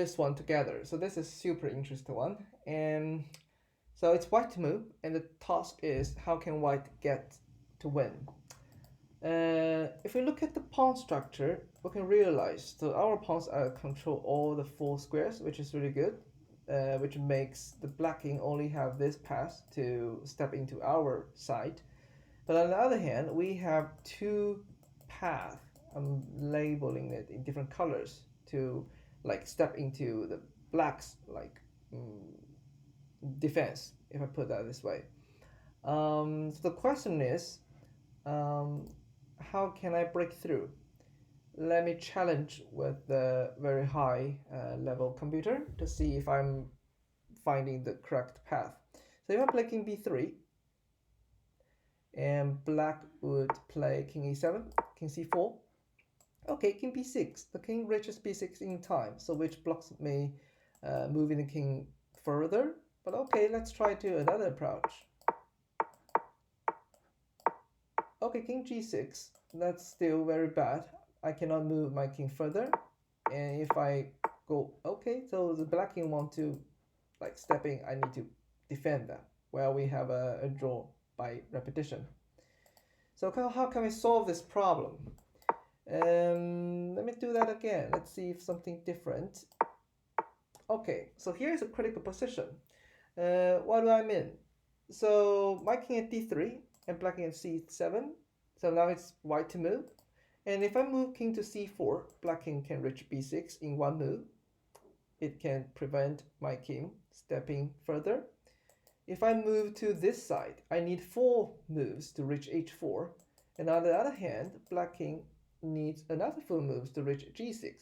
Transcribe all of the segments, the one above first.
this one together. So this is super interesting one. And so it's white to move, and the task is how can white get to win. If we look at the pawn structure, we can realize that our pawns control all the 4 squares, which is really good, which makes the black king only have this path to step into our side. But on the other hand, we have 2 paths. I'm labeling it in different colors to like step into the black's like defense, if I put that this way. So the question is, how can I break through? Let me challenge with the very high level computer to see if I'm finding the correct path. So if I play king b3, and black would play king e7, king c4. Okay, king b6. The king reaches b6 in time, so which blocks me moving the king further. But okay, let's try to another approach. Okay, king g6. That's still very bad. I cannot move my king further. And if I go, okay, so the black king want to like step in, I need to defend that. Well, we have a draw by repetition. So how can we solve this problem? Let me do that again. Let's see if something different. Okay, so here's a critical position. What do I mean? So my king at d3 and black king at c7. So now it's white to move. And if I move king to c4, black king can reach b6 in one move. It can prevent my king stepping further. If I move to this side, I need 4 moves to reach h4. And on the other hand, black king needs another 4 moves to reach g6.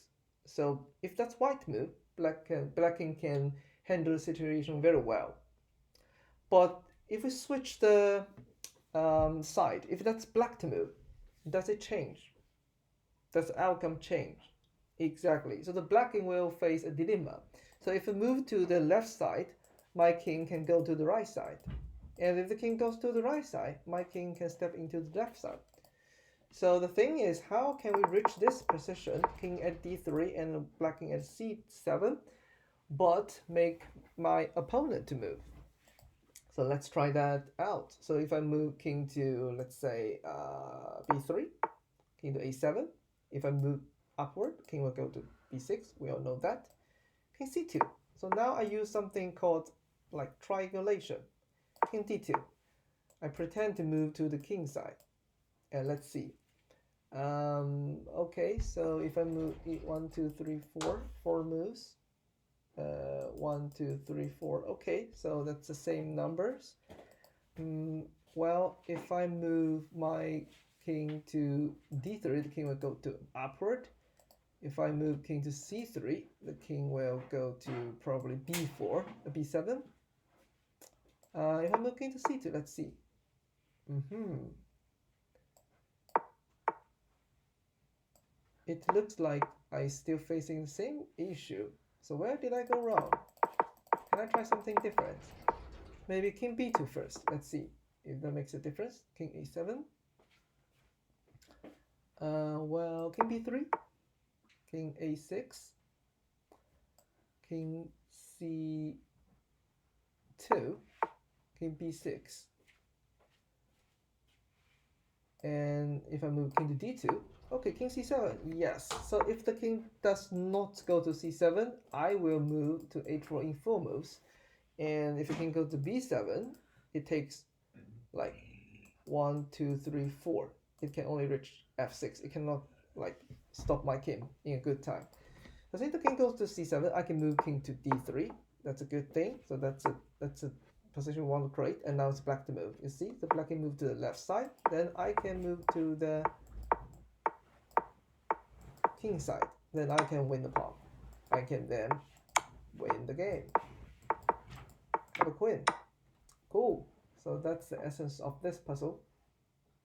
So if that's white move, black king can handle the situation very well. But if we switch the side, if that's black to move, does it change? Does the outcome change? Exactly. So the black king will face a dilemma. So if we move to the left side, my king can go to the right side. And if the king goes to the right side, my king can step into the left side. So the thing is, how can we reach this position, king at d3 and black king at c7, but make my opponent to move? So let's try that out. So if I move king to, let's say, b3, king to a7. If I move upward, king will go to b6. We all know that. King c2. So now I use something called like triangulation. King d2. I pretend to move to the king side. And let's see. Okay, so if I move 1, 2, 3, 4, 4 moves. 1, 2, 3, 4. Okay, so that's the same numbers. Well, if I move my king to d3, the king will go to upward. If I move king to c3, the king will go to probably b4, b7. If I move king to c2, let's see. It looks like I'm still facing the same issue. So where did I go wrong? Can I try something different? Maybe king b2 first. Let's see if that makes a difference. King e7. Well, king b3, king a6, king c2, king b6. And if I move king to d2, okay, king c7, yes. So if the king does not go to c7, I will move to h4 in 4 moves. And if the king goes to b7, it takes like 1, 2, 3, 4. It can only reach f6. It cannot like stop my king in a good time. So if the king goes to c7, I can move king to d3. That's a good thing. So that's a position we want to create. And now it's black to move. You see, the black can move to the left side. Then I can move to the king side. Then I can win the pawn. I can then win the game. Have a queen. Cool. So that's the essence of this puzzle.